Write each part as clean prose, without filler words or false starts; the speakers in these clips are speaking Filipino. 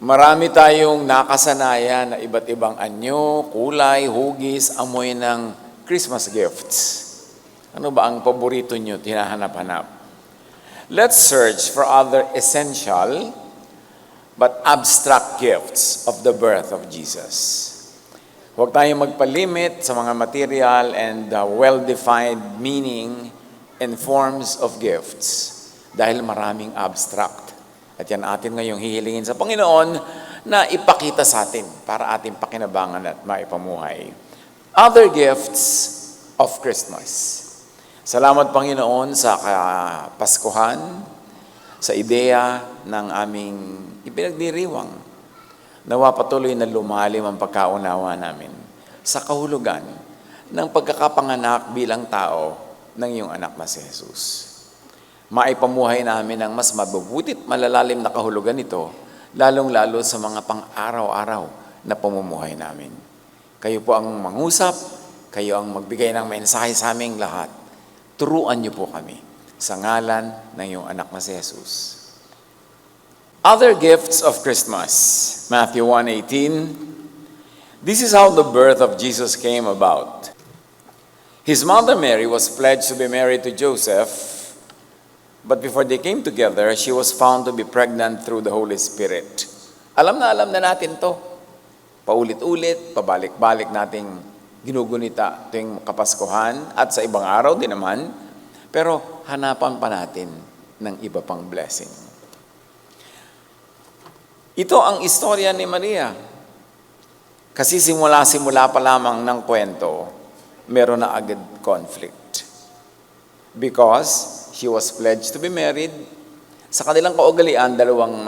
Marami tayong nakasanayan na iba't ibang anyo, kulay, hugis, amoy ng Christmas gifts. Ano ba ang paborito nyo, tinahanap-hanap? Let's search for other essential but abstract gifts of the birth of Jesus. Huwag tayong magpalimit sa mga material and well-defined meaning and forms of gifts dahil maraming abstract. At yan atin ngayong hihilingin sa Panginoon na ipakita sa atin para ating pakinabangan at maipamuhay. Other gifts of Christmas. Salamat Panginoon sa Paskuhan, sa ideya ng aming ipinagdiriwang. Nawa patuloy na lumalim ang pagkaunawa namin sa kahulugan ng pagkakapanganak bilang tao ng iyong anak na si Jesus. Maipamuhay namin ang mas mabubutit malalalim na kahulugan nito, lalong-lalo sa mga pang-araw-araw na pamumuhay namin. Kayo po ang mangusap, kayo ang magbigay ng mensahe sa aming lahat. Turuan niyo po kami sa ngalan ng iyong anak na si Jesus. Other gifts of Christmas, Matthew 1:18. This is how the birth of Jesus came about. His mother Mary was pledged to be married to Joseph, but before they came together, she was found to be pregnant through the Holy Spirit. Alam na natin to. Paulit-ulit, pabalik-balik nating ginugunita tuwing Kapaskuhan at sa ibang araw din naman. Pero hanapan pa natin ng iba pang blessing. Ito ang istorya ni Maria. Kasi simula pa lamang ng kwento, meron na agad conflict. Because she was pledged to be married. Sa kanilang kaugalian, dalawang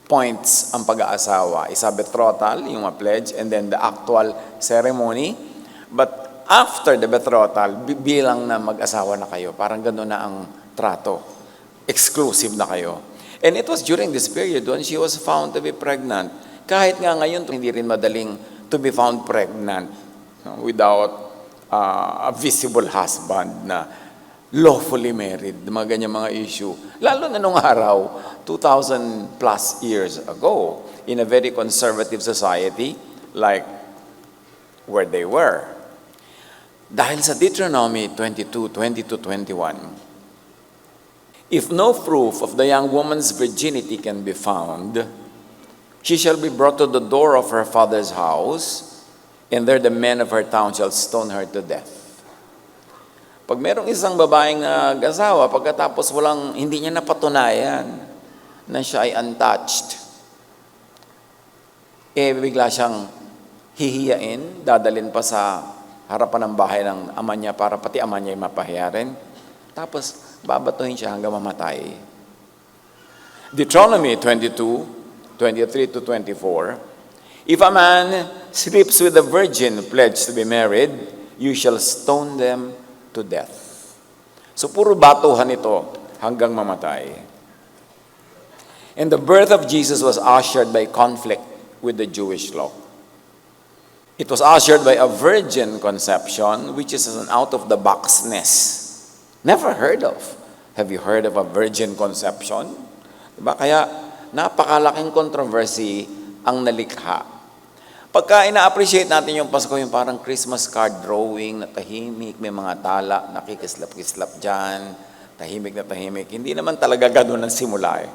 points ang pag-aasawa. Isa betrothal, yung pledge, and then the actual ceremony. But after the betrothal, bilang na mag-asawa na kayo, parang gano'n na ang trato. Exclusive na kayo. And it was during this period when she was found to be pregnant. Kahit nga ngayon, hindi rin madaling to be found pregnant without a visible husband na lawfully married, mga ganyan mga issue. Lalo na nung araw, 2,000 plus years ago, in a very conservative society like where they were. Dahil sa Deuteronomy 22:20-21, if no proof of the young woman's virginity can be found, she shall be brought to the door of her father's house, and there the men of her town shall stone her to death. Pag merong isang babaeng nag-asawa, pagkatapos hindi niya napatunayan na siya ay untouched, bigla siyang hihiyain, dadalin pa sa harapan ng bahay ng ama niya para pati ama niya ay mapahiyarin. Tapos, babatuhin siya hanggang mamatay. Deuteronomy 22:23-24, if a man sleeps with a virgin pledged to be married, you shall stone them to death. So puro batuhan ito hanggang mamatay. And the birth of Jesus was ushered by conflict with the Jewish law. It was ushered by a virgin conception, which is an out-of-the-boxness. Never heard of. Have you heard of a virgin conception? Diba? Kaya napakalaking controversy ang nalikha. Pagka ina-appreciate natin yung Pasko, yung parang Christmas card drawing na tahimik, may mga tala, nakikislap-kislap dyan, tahimik na tahimik. Hindi naman talaga gano'n ang simula eh.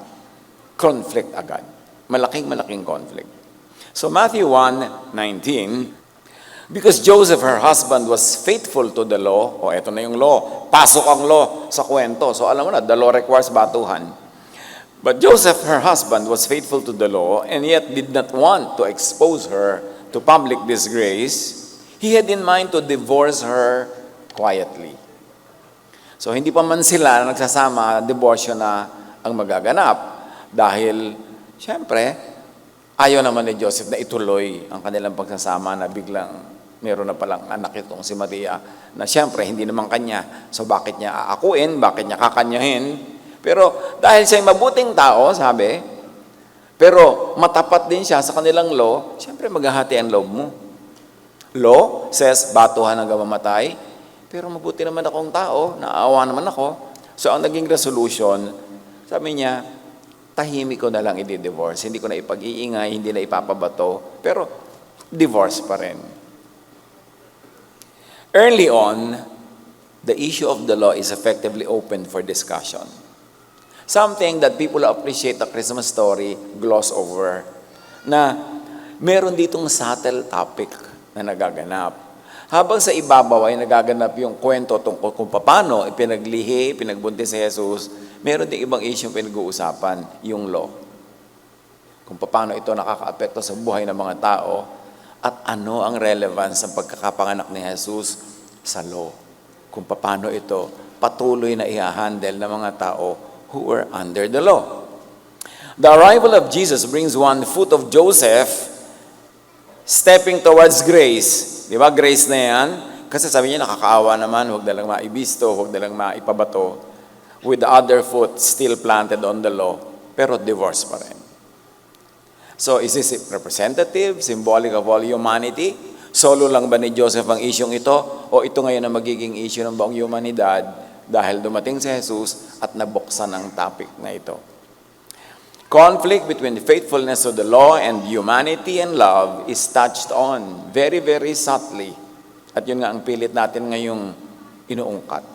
Conflict agad. Malaking conflict. So Matthew 1:19, because Joseph, her husband, was faithful to the law, eto na yung law, pasok ang law sa kwento. So alam mo na, the law requires batuhan. But Joseph, her husband, was faithful to the law and yet did not want to expose her to public disgrace. He had in mind to divorce her quietly. So hindi pa man sila nagsasama, divorce na ang magaganap. Dahil, siyempre, ayaw naman ni Joseph na ituloy ang kanilang pagsasama na biglang meron na palang anak itong si Maria na siyempre hindi naman kanya. So bakit niya aakuin, bakit niya kakanyahin? Pero dahil siya'y mabuting tao, sabi, pero matapat din siya sa kanilang law, siyempre maghahati ang loob mo. Law says, batuhan hanggang mamatay, pero mabuti naman akong tao, naawa naman ako. So ang naging resolution, sabi niya, tahimik ko na lang i-divorce. Hindi ko na ipag-iingay, hindi na ipapabato, pero divorce pa rin. Early on, the issue of the law is effectively open for discussion. Something that people who appreciate the Christmas story gloss over, na meron ditong subtle topic na nagaganap. Habang sa ibabaw ay nagaganap yung kwento tungkol kung paano ipinaglihi, pinagbuntis si Jesus, meron din ibang issue pinag-uusapan, yung law. Kung paano ito nakaka-apekto sa buhay ng mga tao at ano ang relevance ng pagkakapanganak ni Jesus sa law. Kung paano ito patuloy na i-handle ng mga tao who were under the law. The arrival of Jesus brings one foot of Joseph stepping towards grace. Di ba, grace na yan? Kasi sabi niya, nakakaawa naman, huwag na lang maibisto, huwag na lang maipabato. With the other foot still planted on the law, pero divorce pa rin. So, is this representative, symbolic of all humanity? Solo lang ba ni Joseph ang isyong ito? O ito ngayon ang magiging issue ng buong humanidad dahil dumating si Jesus at nabuksan ang topic na ito? Conflict between the faithfulness of the law and humanity and love is touched on very, very subtly. At yun nga ang pilit natin ngayong inuungkat.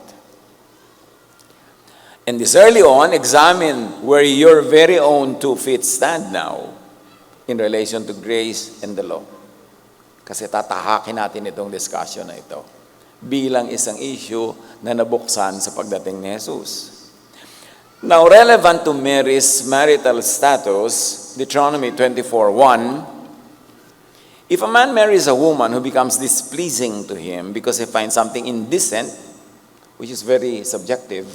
And this early on, examine where your very own 2 feet stand now in relation to grace and the law. Kasi tatahakin natin itong discussion na ito bilang isang issue na nabuksan sa pagdating ni Jesus. Now, relevant to Mary's marital status, Deuteronomy 24:1, if a man marries a woman who becomes displeasing to him because he finds something indecent, which is very subjective,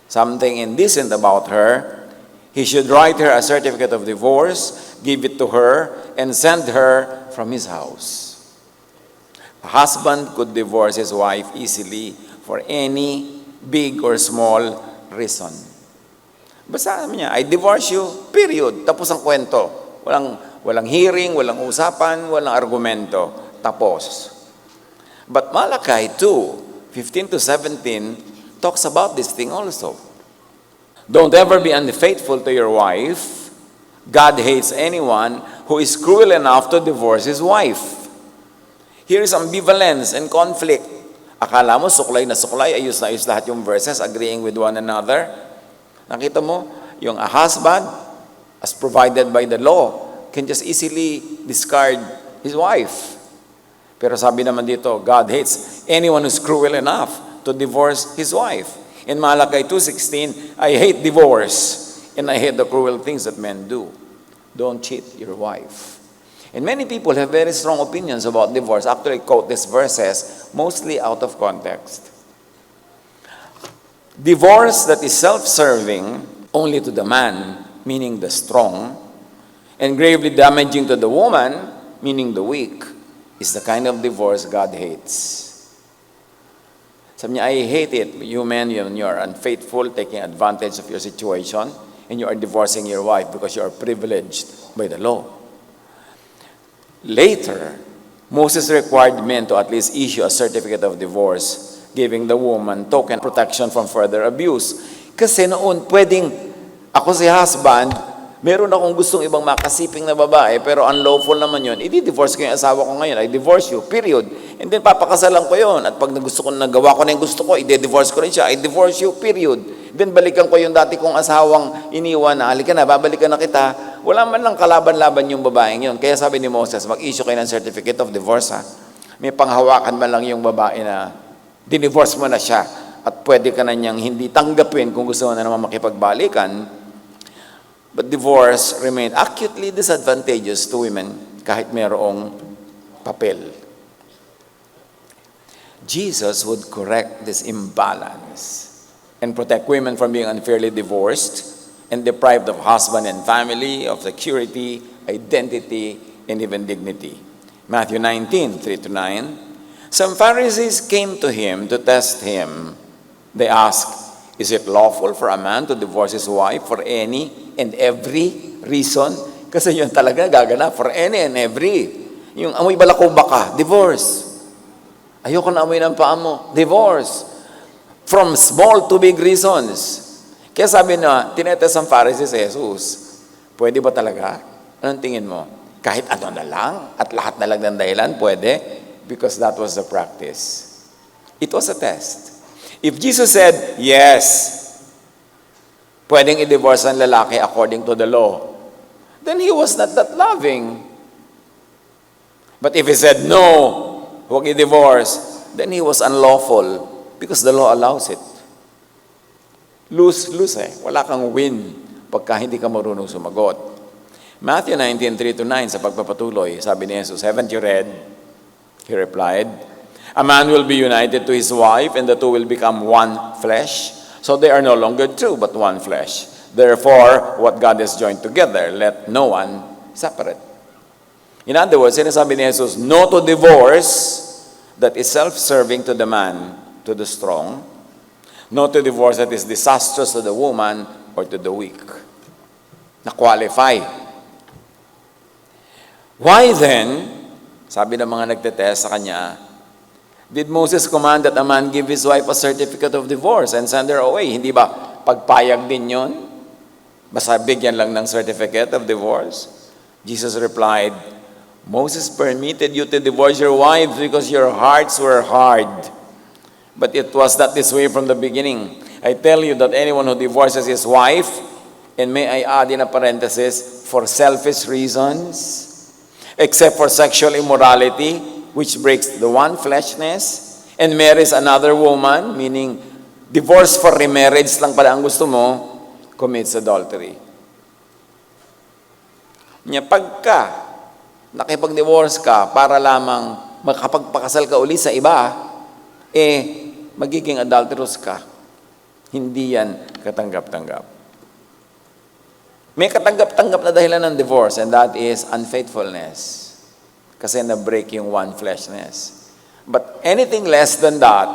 something indecent about her, he should write her a certificate of divorce, give it to her, and send her from his house. A husband could divorce his wife easily for any big or small reason. Basta naman niya, I divorce you, period. Tapos ang kwento. Walang hearing, walang usapan, walang argumento. Tapos. But Malachi 2:15-17 talks about this thing also. Don't ever be unfaithful to your wife. God hates anyone who is cruel enough to divorce his wife. Here is ambivalence and conflict. Akala mo, suklay na suklay, ayos na ayos lahat yung verses, agreeing with one another. Nakita mo, yung a husband, as provided by the law, can just easily discard his wife. Pero sabi naman dito, God hates anyone who's cruel enough to divorce his wife. In Malachi 2:16, I hate divorce, and I hate the cruel things that men do. Don't cheat your wife. And many people have very strong opinions about divorce. Actually, quote these verses mostly out of context. Divorce that is self-serving only to the man, meaning the strong, and gravely damaging to the woman, meaning the weak, is the kind of divorce God hates. Sabi niya, I hate it. You men, you are unfaithful, taking advantage of your situation, and you are divorcing your wife because you are privileged by the law. Later, Moses required men to at least issue a certificate of divorce, giving the woman token protection from further abuse. Kasi noon, pwedeng, ako si husband, meron akong gustong ibang makasiping na babae, pero unlawful naman yun, i-divorce ko yung asawa ko ngayon, I divorce you, period. And then papakasalan ko yun, at pag nagawa ko na yung gusto ko, i-divorce ko rin siya, I divorce you, period. Then balikan ko yung dati kong asawang iniwan na, halika na, babalikan na kita. Wala man lang kalaban-laban yung babaeng yun. Kaya sabi ni Moses, mag-issue kayo ng certificate of divorce, ha? May panghawakan man lang yung babae na dinivorce mo na siya at pwede ka na niyang hindi tanggapin kung gusto mo na naman makipagbalikan. But divorce remained acutely disadvantageous to women kahit mayroong papel. Jesus would correct this imbalance and protect women from being unfairly divorced and deprived of husband and family, of security, identity, and even dignity. Matthew 19:3-9. Some Pharisees came to him to test him. They asked, is it lawful for a man to divorce his wife for any and every reason? Kasi yun talaga gaganap, for any and every. Yung amoy balakuba ka, divorce. Ayoko na amoy ng paa mo, divorce. From small to big reasons. Kaya sabi na, tinetest ang Pharisees si Jesus. Pwede ba talaga? Anong tingin mo? Kahit ano na lang, at lahat na lang ng dahilan, pwede? Because that was the practice. It was a test. If Jesus said, yes, pwedeng i-divorce ang lalaki according to the law, then he was not that loving. But if he said, no, huwag i-divorce, then he was unlawful because the law allows it. Lose eh. Wala kang win pagka hindi ka marunong sumagot. Matthew 19:3-9, sa pagpapatuloy, sabi ni Jesus, haven't you read? He replied, a man will be united to his wife, and the two will become one flesh. So they are no longer two, but one flesh. Therefore, what God has joined together, let no one separate. In other words, sinasabi ni Jesus, no to divorce that is self-serving to the man, to the strong. No to divorce that is disastrous to the woman or to the weak. Na-qualify. Why then, sabi ng mga nagtetest sa kanya, did Moses command that a man give his wife a certificate of divorce and send her away? Hindi ba pagpayag din yun? Basta bigyan lang ng certificate of divorce? Jesus replied, Moses permitted you to divorce your wives because your hearts were hard. But it was not this way from the beginning. I tell you that anyone who divorces his wife, and may I add in a parenthesis, for selfish reasons, except for sexual immorality, which breaks the one fleshness, and marries another woman, meaning divorce for remarriage lang pala ang gusto mo, commits adultery. Pagka nakipag-divorce ka para lamang makapagpakasal ka uli sa iba, magiging adulterous ka. Hindi yan katanggap-tanggap. May katanggap-tanggap na dahilan ng divorce, and that is unfaithfulness. Kasi na-break yung one fleshness. But anything less than that,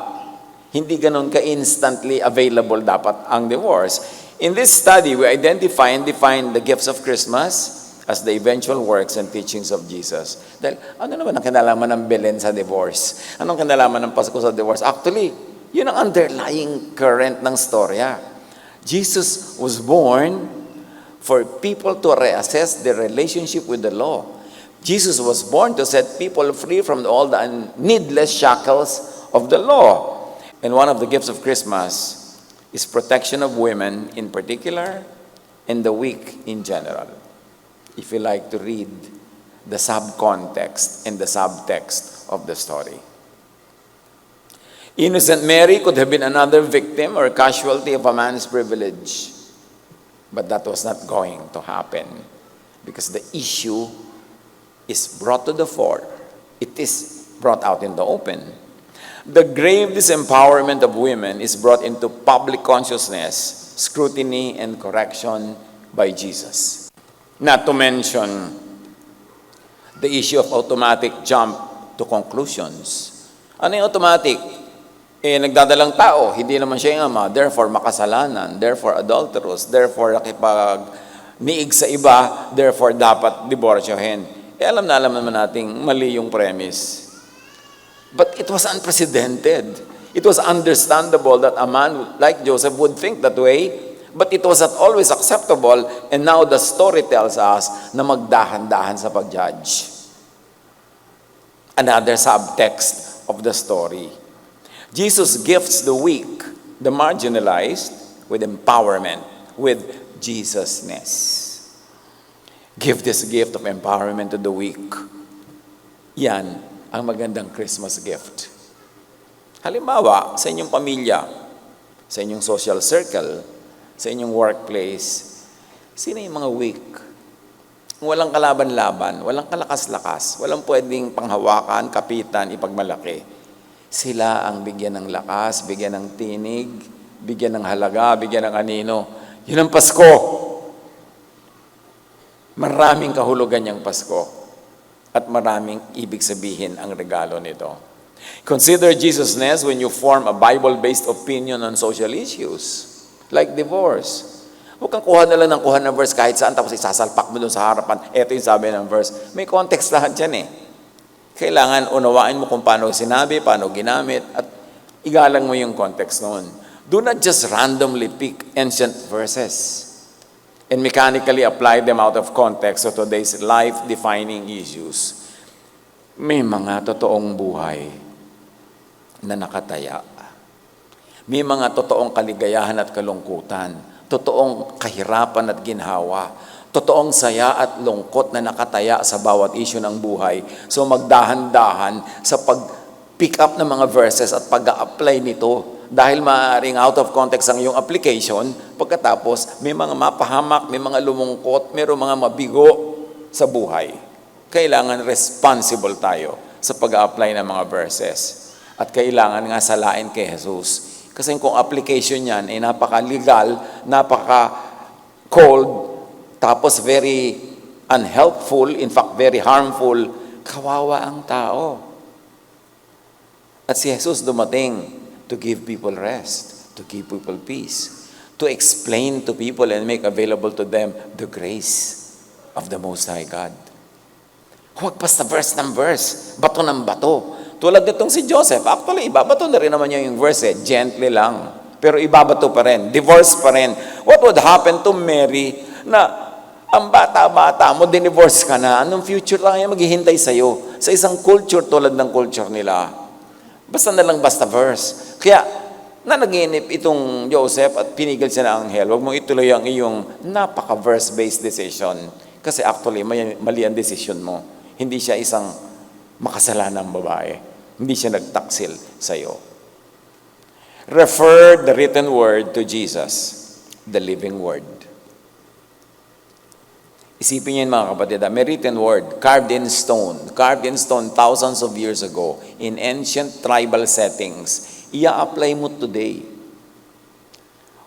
hindi ganun ka-instantly available dapat ang divorce. In this study, we identify and define the gifts of Christmas as the eventual works and teachings of Jesus. Dahil ano naman ang kinalaman ng Belen sa divorce? Anong kinalaman ng Pasko sa divorce? Actually, yun ang underlying current ng storya. Jesus was born for people to reassess their relationship with the law. Jesus was born to set people free from all the needless shackles of the law. And one of the gifts of Christmas is protection of women in particular and the weak in general. If you like to read the subcontext and the subtext of the story. Innocent Mary could have been another victim or casualty of a man's privilege. But that was not going to happen because the issue is brought to the fore. It is brought out in the open. The grave disempowerment of women is brought into public consciousness, scrutiny, and correction by Jesus. Not to mention the issue of automatic jump to conclusions. Ano yung automatic? Nagdadalang tao, hindi naman siya yung ama, therefore makasalanan, therefore adulterous, therefore nakipag-niig sa iba, therefore dapat diborsyohin. Alam na alam naman nating mali yung premise. But it was unprecedented. It was understandable that a man like Joseph would think that way, but it was not always acceptable, and now the story tells us na magdahan-dahan sa pag-judge. Another subtext of the story. Jesus gifts the weak, the marginalized, with empowerment, with Jesusness. Give this gift of empowerment to the weak. Yan ang magandang Christmas gift. Halimbawa, sa inyong pamilya, sa inyong social circle, sa inyong workplace, sino yung mga weak? Walang kalaban-laban, walang kalakas-lakas, walang pwedeng panghawakan, kapitan, ipagmalaki. Sila ang bigyan ng lakas, bigyan ng tinig, bigyan ng halaga, bigyan ng anino. Yun ang Pasko. Maraming kahulugan yung Pasko. At maraming ibig sabihin ang regalo nito. Consider Jesusness when you form a Bible-based opinion on social issues, like divorce. Huwag kang kuha na lang ng kuha na verse kahit saan, tapos isasalpak mo doon sa harapan. Ito yung sabi ng verse. May context lahat dyan Kailangan unawain mo kung paano sinabi, paano ginamit, at igalang mo yung context noon. Do not just randomly pick ancient verses and mechanically apply them out of context to today's life-defining issues. May mga totoong buhay na nakataya. May mga totoong kaligayahan at kalungkutan, totoong kahirapan at ginhawa, totoong saya at lungkot na nakataya sa bawat issue ng buhay. So magdahan-dahan sa pag-pick up ng mga verses at pag-a-apply nito. Dahil maaaring out of context ang iyong application, pagkatapos may mga mapahamak, may mga lumungkot, mayroong mga mabigo sa buhay. Kailangan responsible tayo sa pag-a-apply ng mga verses. At kailangan nga salain kay Jesus. Kasi kung application yan ay napaka-legal, napaka-cold, tapos very unhelpful, in fact very harmful, kawawa ang tao. At si Jesus dumating to give people rest, to give people peace, to explain to people and make available to them the grace of the Most High God. Huwag basta verse ng verse, bato ng bato. Tulad nitong si Joseph, actually ibabato na rin naman niya yung verse, gently lang. Pero ibabato pa rin, divorce pa rin. What would happen to Mary na ang bata-bata mo, dinivorce ka na, anong future lang yan maghihintay sa'yo? Sa isang culture tulad ng culture nila. Basta na lang basta verse. Kaya, nanaginip itong Joseph at pinigil siya ng anghel. Huwag mong ituloy ang iyong napaka-verse-based decision. Kasi actually, mali ang decision mo. Hindi siya isang makasalanang babae. Hindi siya nagtaksil sa'yo. Refer the written word to Jesus, the living word. Isipin niyo mga kapatid, may written word, carved in stone thousands of years ago, in ancient tribal settings. Ia-apply mo today.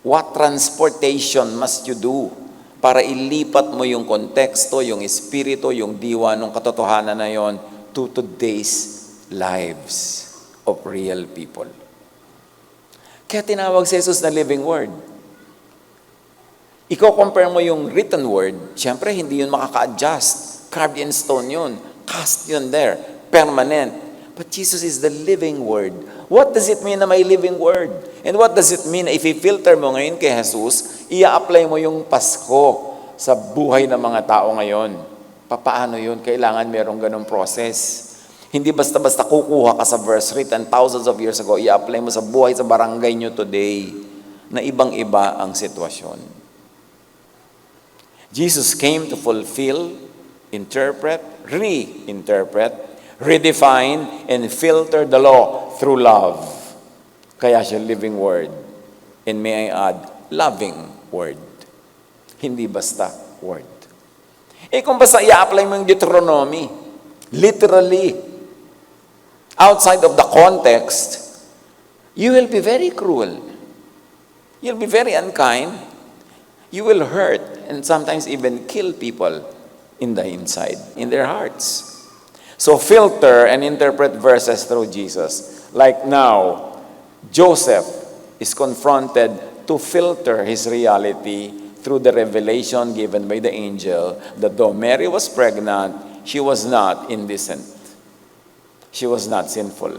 What transportation must you do para ilipat mo yung konteksto, yung espiritu, yung diwa, ng katotohanan na yon to today's lives of real people? Kaya tinawag si Jesus na living word. Iko-compare mo yung written word, siyempre hindi yun makaka-adjust. Carved in stone yun. Cast yun there. Permanent. But Jesus is the living word. What does it mean na may living word? And what does it mean na i-filter mo ngayon kay Jesus, i-apply mo yung Pasko sa buhay ng mga tao ngayon? Paano yun? Kailangan merong ganong process. Hindi basta-basta kukuha ka sa verse written thousands of years ago, i-apply mo sa buhay sa barangay nyo today na ibang-iba ang sitwasyon. Jesus came to fulfill, interpret, reinterpret, redefine, and filter the law through love. Kaya siya living word. And may I add, loving word. Hindi basta word. Kung basta i-apply mo yung Deuteronomy, literally, outside of the context, you will be very cruel. You'll be very unkind. You will hurt and sometimes even kill people in the inside, in their hearts. So filter and interpret verses through Jesus. Like now, Joseph is confronted to filter his reality through the revelation given by the angel that though Mary was pregnant, she was not indecent. She was not sinful.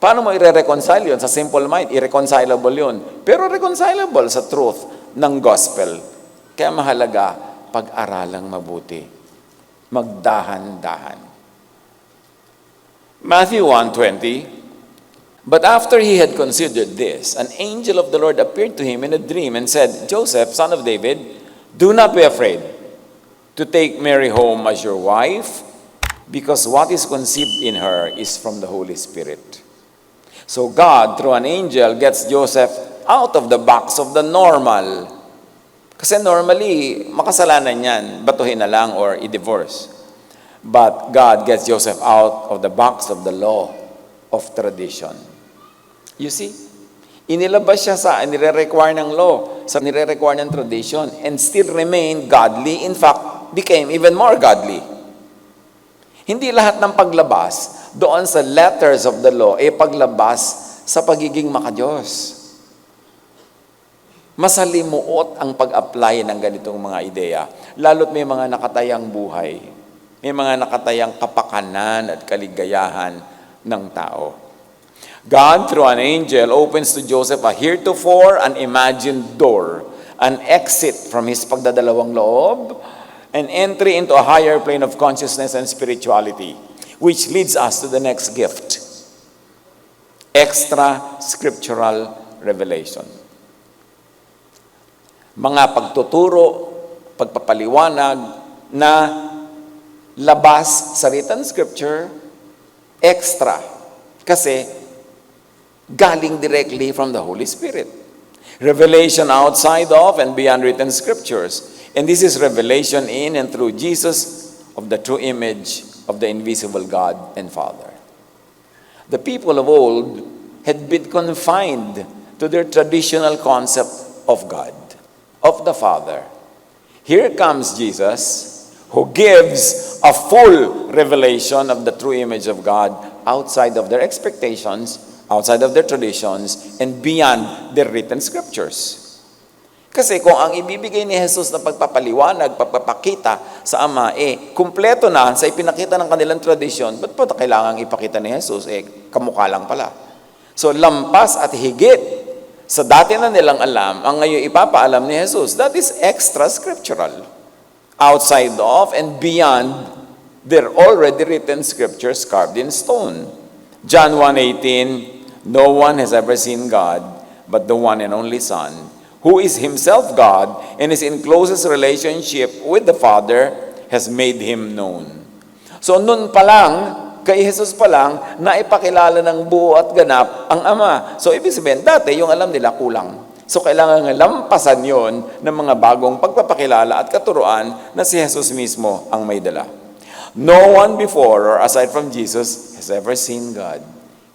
Paano mo i-reconcile yun? Sa simple mind, irreconcilable yun. Pero reconcilable sa truth ng gospel. Kaya mahalaga, pag-aralang mabuti. Magdahan-dahan. Matthew 1:20, but after he had considered this, an angel of the Lord appeared to him in a dream and said, Joseph, son of David, do not be afraid to take Mary home as your wife, because what is conceived in her is from the Holy Spirit. So God, through an angel, gets Joseph out of the box of the normal. Kasi normally, makasalanan yan, batuhin na lang or i-divorce. But God gets Joseph out of the box of the law of tradition. You see? Inilabas siya sa nire-require ng law, sa nire-require ng tradition, and still remain godly. In fact, became even more godly. Hindi lahat ng paglabas doon sa letters of the law paglabas sa pagiging makadiyos. Masalimuot ang pag-apply ng ganitong mga ideya. Lalo't may mga nakatayang buhay. May mga nakatayang kapakanan at kaligayahan ng tao. God, through an angel, opens to Joseph a heretofore unimagined door, an exit from his pagdadalawang loob, an entry into a higher plane of consciousness and spirituality, which leads us to the next gift, extra scriptural revelation. Mga pagtuturo, pagpapaliwanag na labas sa written scripture, extra, kasi galing directly from the Holy Spirit. Revelation outside of and beyond written scriptures. And this is revelation in and through Jesus of the true image of the invisible God and Father. The people of old had been confined to their traditional concept of God, of the Father. Here comes Jesus, who gives a full revelation of the true image of God outside of their expectations, outside of their traditions, and beyond their written scriptures. Kasi kung ang ibibigay ni Jesus na pagpapaliwanag, pagpapakita sa Ama, kumpleto na sa ipinakita ng kanilang tradisyon, ba't pa kailangang ipakita ni Jesus? Kamukha lang pala. So, lampas at higit sa dati na nilang alam, ang ngayon ipapaalam ni Jesus. That is extra scriptural. Outside of and beyond their already written scriptures carved in stone. John 1:18, no one has ever seen God, but the one and only Son, who is himself God and is in closest relationship with the Father, has made him known. So nun pa lang, kay Jesus pa lang, naipakilala ng buo at ganap ang Ama. So ibig sabihin, dati yung alam nila kulang. So kailangan lampasan yon ng mga bagong pagpapakilala at katuruan na si Jesus mismo ang may dala. No one before or aside from Jesus has ever seen God.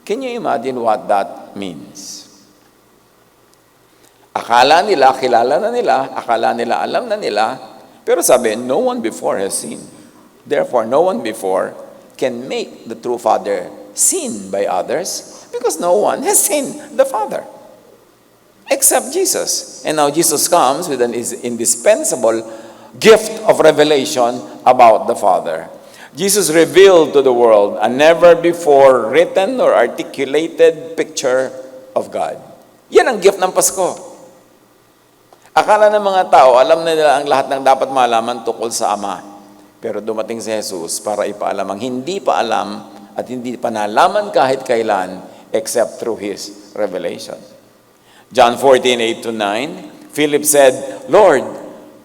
Can you imagine what that means? Akala nila, kilala na nila, akala nila, alam na nila, pero sabi, no one before has seen. Therefore, no one before can make the true Father seen by others because no one has seen the Father except Jesus. And now Jesus comes with an indispensable gift of revelation about the Father. Jesus revealed to the world a never-before written or articulated picture of God. Yan ang gift ng Pasko. Akala ng mga tao, alam na nila ang lahat ng dapat malaman tungkol sa Ama. Pero dumating si Jesus para ipaalam ang hindi pa alam at hindi pa nalaman kahit kailan except through His revelation. John 14:8-9, Philip said, Lord,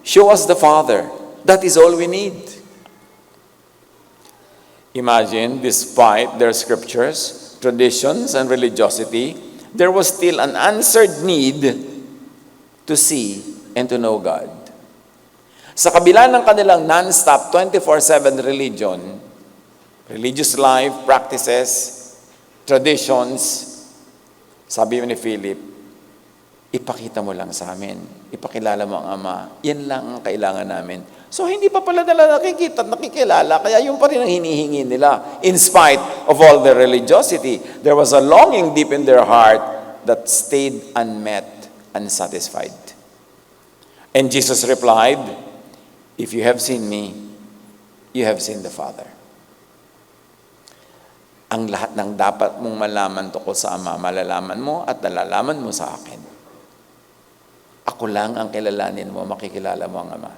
show us the Father. That is all we need. Imagine, despite their scriptures, traditions, and religiosity, there was still an answered need to see and to know God. Sa kabila ng kanilang non-stop 24/7 religion, religious life, practices, traditions, sabi ni Philip, ipakita mo lang sa amin, ipakilala mo ang Ama, yan lang ang kailangan namin. So, hindi pa pala nila nakikita at nakikilala, kaya yung pa rin ang hinihingi nila. In spite of all their religiosity, there was a longing deep in their heart that stayed unmet, unsatisfied. And Jesus replied, if you have seen me, you have seen the Father. Ang lahat ng dapat mong malaman tungkol sa Ama, malalaman mo at nalalaman mo sa akin. Ako lang ang kilalanin mo, makikilala mo ang Ama.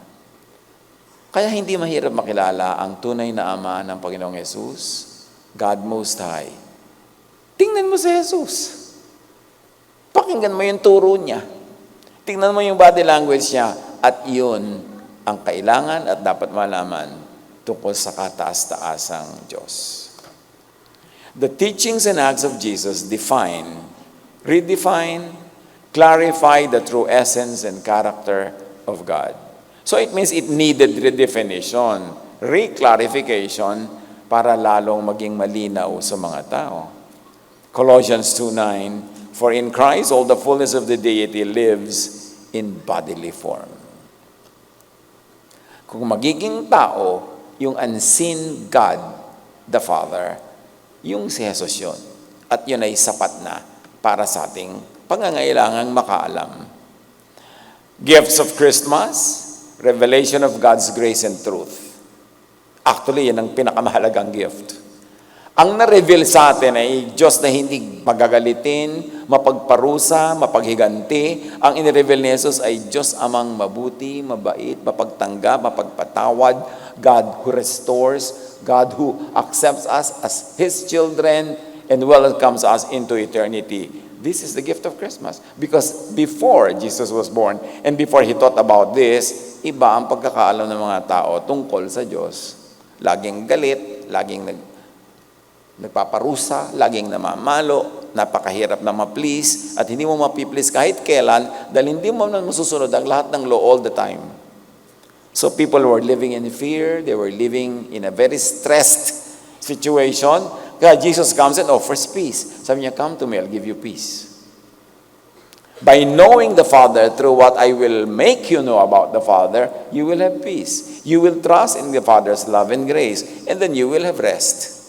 Kaya hindi mahirap makilala ang tunay na Ama ng Panginoong Yesus, God Most High. Tingnan mo si Jesus. Pakinggan mo yung turo niya. Tingnan mo yung body language niya. At yun ang kailangan at dapat malaman tungkol sa kataas-taasang Diyos. The teachings and acts of Jesus define, redefine, clarify the true essence and character of God. So it means it needed redefinition, reclarification, para lalong maging malinaw sa mga tao. Colossians 2:9, for in Christ all the fullness of the deity lives in bodily form. Kung magiging tao, yung unseen God, the Father, yung si Jesus yun. At yun ay sapat na para sa ating pangangailangang makaalam. Gifts of Christmas, revelation of God's grace and truth. Actually, yan ang pinakamahalagang gift. Ang na-reveal sa atin ay Diyos na hindi magagalitin, mapagparusa, mapaghiganti. Ang in-reveal ni Jesus ay Diyos amang mabuti, mabait, mapagtanggap, mapagpatawad, God who restores, God who accepts us as His children and welcomes us into eternity. This is the gift of Christmas. Because before Jesus was born and before He taught about this, iba ang pagkakaalam ng mga tao tungkol sa Diyos. Laging galit, laging nagpaparusa, laging namamalo, napakahirap na ma-please, at hindi mo ma-please kahit kailan dahil hindi mo na masusunod ang lahat ng law all the time. So people were living in fear, they were living in a very stressed situation. Kaya Jesus comes and offers peace. Sabi niya, come to me, I'll give you peace. By knowing the Father through what I will make you know about the Father, you will have peace. You will trust in the Father's love and grace, and then you will have rest.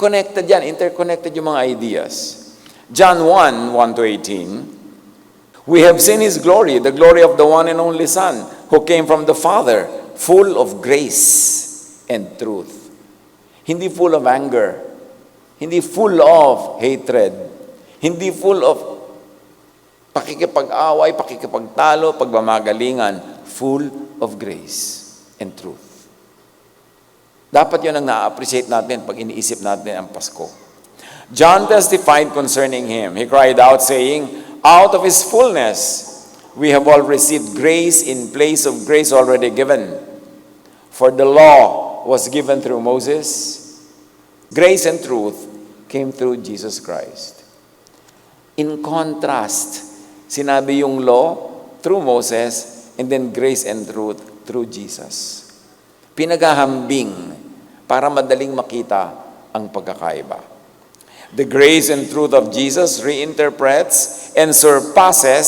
Connected yan, interconnected yung mga ideas. John 1, 1-18, we have seen His glory, the glory of the one and only Son, who came from the Father, full of grace and truth. Hindi full of anger, hindi full of hatred, hindi full of pakikipag-away, pakikipagtalo, pagmamagalingan, full of grace and truth. Dapat yun ang na-appreciate natin pag iniisip natin ang Pasko. John testified concerning Him. He cried out saying, out of His fullness, we have all received grace in place of grace already given. For the law was given through Moses. Grace and truth came through Jesus Christ. In contrast, sinabi yung law through Moses and then grace and truth through Jesus. Pinaghahambing para madaling makita ang pagkakaiba. The grace and truth of Jesus reinterprets and surpasses,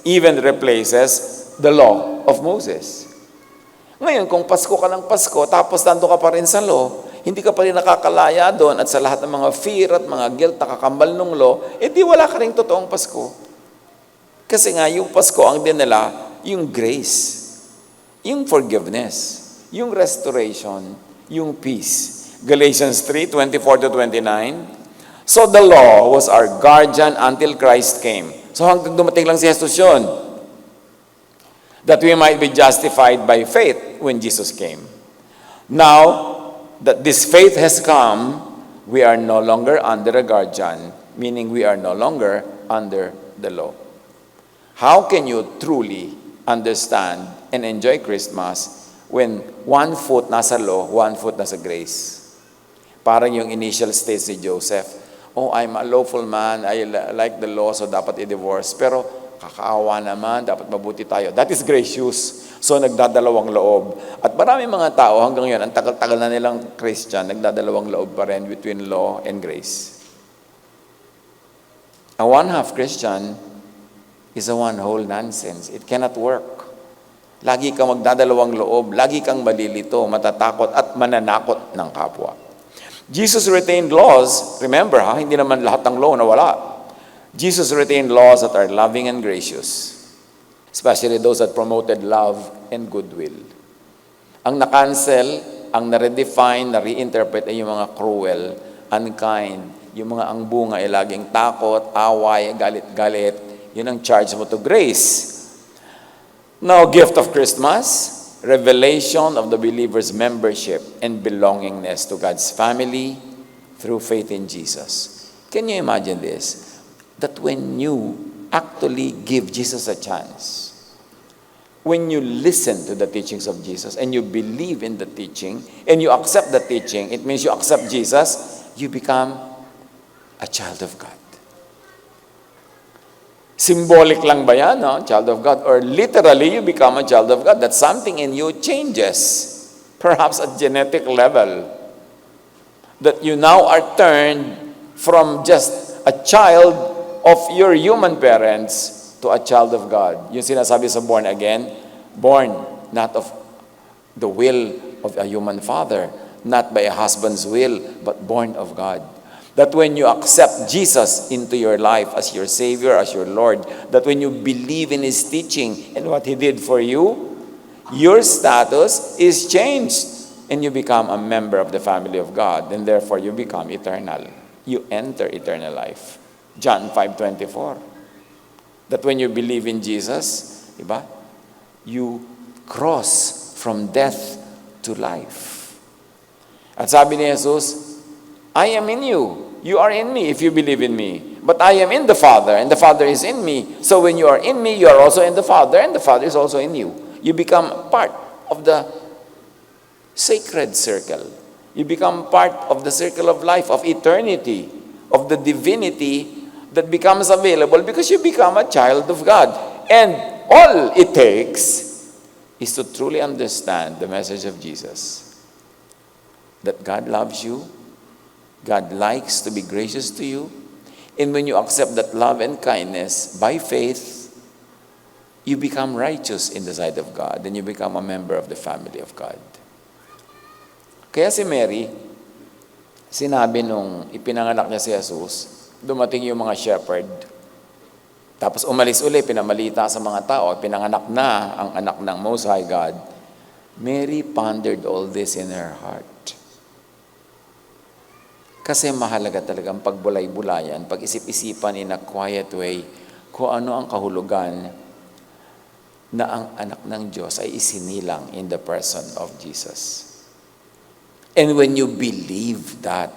even replaces, the law of Moses. Ngayon, kung Pasko ka ng Pasko, tapos nando ka pa rin sa law, hindi ka pa rin nakakalaya doon at sa lahat ng mga fear at mga guilt na kakambal ng law, di wala ka rin totoong Pasko. Kasi nga, yung Pasko ang dinala, yung grace, yung forgiveness, yung restoration, yung peace. Galatians 3:24-29. So the law was our guardian until Christ came. So hanggang dumating lang si Jesus yun. That we might be justified by faith when Jesus came. Now that this faith has come, we are no longer under a guardian, meaning we are no longer under the law. How can you truly understand and enjoy Christmas when one foot nasa law, one foot nasa grace? Parang yung initial stage ni Joseph. Oh, I'm a lawful man, I like the law, so dapat i-divorce. Pero kakaawa naman, dapat mabuti tayo. That is gracious. So nagdadalawang loob. At maraming mga tao hanggang ngayon, ang tagal-tagal na nilang Christian, nagdadalawang loob pa rin between law and grace. A one-half Christian is a one-whole nonsense. It cannot work. Lagi kang magdadalawang loob, lagi kang malilito, matatakot at mananakot ng kapwa. Jesus retained laws. Remember, hindi naman lahat ng law nawala. Jesus retained laws that are loving and gracious, especially those that promoted love and goodwill. Ang na-cancel, ang na-redefine, na-reinterpret ay yung mga cruel, unkind, yung mga ang bunga ay laging takot, away, galit-galit. Yun ang charge mo to grace. Now, gift of Christmas, revelation of the believer's membership and belongingness to God's family through faith in Jesus. Can you imagine this? That when you actually give Jesus a chance, when you listen to the teachings of Jesus and you believe in the teaching and you accept the teaching, it means you accept Jesus, you become a child of God. Symbolic lang ba yan, no? Child of God? Or literally, you become a child of God. That something in you changes. Perhaps at genetic level. That you now are turned from just a child of your human parents to a child of God. Yung sinasabi sa born again, born not of the will of a human father, not by a husband's will, but born of God. That when you accept Jesus into your life as your Savior, as your Lord, that when you believe in His teaching and what He did for you, your status is changed. and you become a member of the family of God, and therefore you become eternal. You enter eternal life. John 5:24. That when you believe in Jesus, diba? You cross from death to life. At sabi ni Jesus, I am in you. You are in me if you believe in me. But I am in the Father, and the Father is in me. So when you are in me, you are also in the Father, and the Father is also in you. You become part of the sacred circle. You become part of the circle of life, of eternity, of the divinity that becomes available because you become a child of God. And all it takes is to truly understand the message of Jesus. That God loves you, God likes to be gracious to you, and when you accept that love and kindness by faith, you become righteous in the sight of God, and you become a member of the family of God. Kaya si Mary, sinabi nung ipinanganak niya si Jesus, dumating yung mga shepherd, tapos umalis uli, pinamalita sa mga tao, pinanganak na ang anak ng Most High God. Mary pondered all this in her heart. Kasi mahalaga talagang pagbulay-bulayan, pag-isip-isipan in a quiet way, kung ano ang kahulugan na ang anak ng Diyos ay isinilang in the person of Jesus. And when you believe that,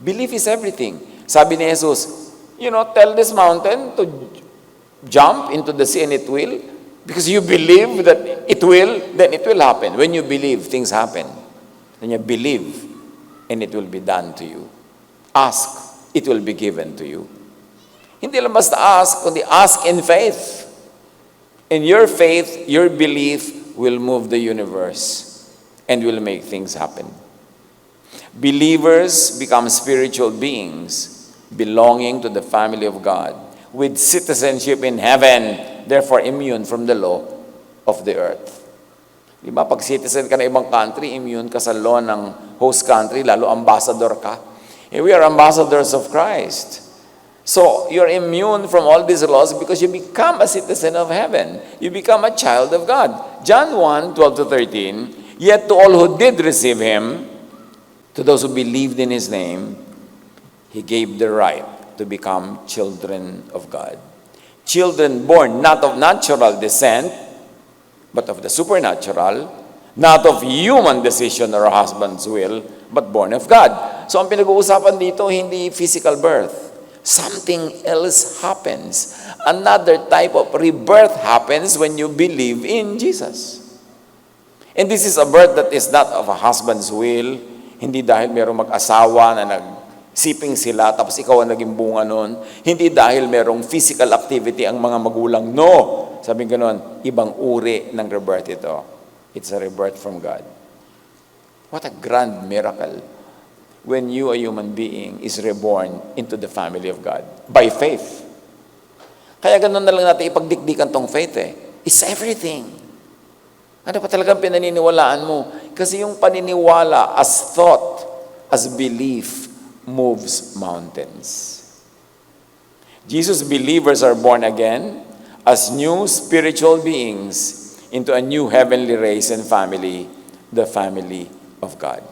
belief is everything. Sabi ni Jesus, tell this mountain to jump into the sea and it will. Because you believe that it will, then it will happen. When you believe, things happen. When you believe, and it will be done to you. Ask, it will be given to you. Hindi lang basta ask, kundi ask in faith. And your faith, your belief will move the universe and will make things happen. Believers become spiritual beings belonging to the family of God with citizenship in heaven, therefore immune from the law of the earth. Diba? Pag citizen ka na ibang country, immune ka sa law ng host country, lalo ambassador ka. And we are ambassadors of Christ. So, you're immune from all these laws because you become a citizen of heaven. You become a child of God. John 1:12-13, yet to all who did receive Him, to those who believed in His name, He gave the right to become children of God. Children born not of natural descent, but of the supernatural, not of human decision or husband's will, but born of God. So ang pinag-uusapan dito, hindi physical birth. Something else happens. Another type of rebirth happens when you believe in Jesus. And this is a birth that is not of a husband's will, hindi dahil mayroong mag-asawa na nagsiping sila, tapos ikaw ang naging bunga nun. Hindi dahil mayroong physical activity ang mga magulang. No! Sabi gano'n, ibang uri ng rebirth ito. It's a rebirth from God. What a grand miracle when you, a human being, is reborn into the family of God by faith. Kaya gano'n na lang natin ipagdikdikan tong faith eh. It's everything. Ano pa talagang pinaniniwalaan mo? Kasi yung paniniwala as thought, as belief, moves mountains. Jesus' believers are born again as new spiritual beings into a new heavenly race and family, the family of God.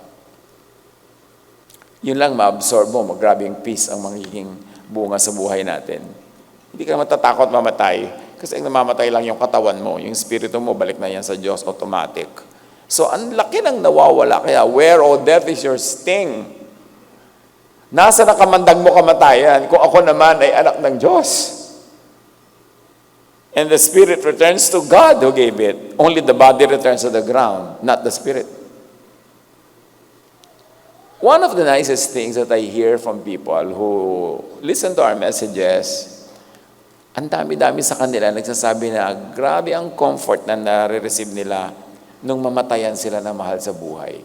Yun lang ma-absorb mo, grabe yung peace ang magiging bunga sa buhay natin. Hindi ka matatakot mamatay kasi ang namamatay lang yung katawan mo, yung spirito mo, balik na yan sa Diyos, automatic. So, ang laki ng nawawala. Kaya, where, O death, is your sting? Nasa nakamandag mo kamatayan kung ako naman ay anak ng Diyos? And the spirit returns to God who gave it. Only the body returns to the ground, not the spirit. One of the nicest things that I hear from people who listen to our messages, ang dami-dami sa kanila nagsasabi na grabe ang comfort na nare-receive nila nung mamatayan sila na mahal sa buhay.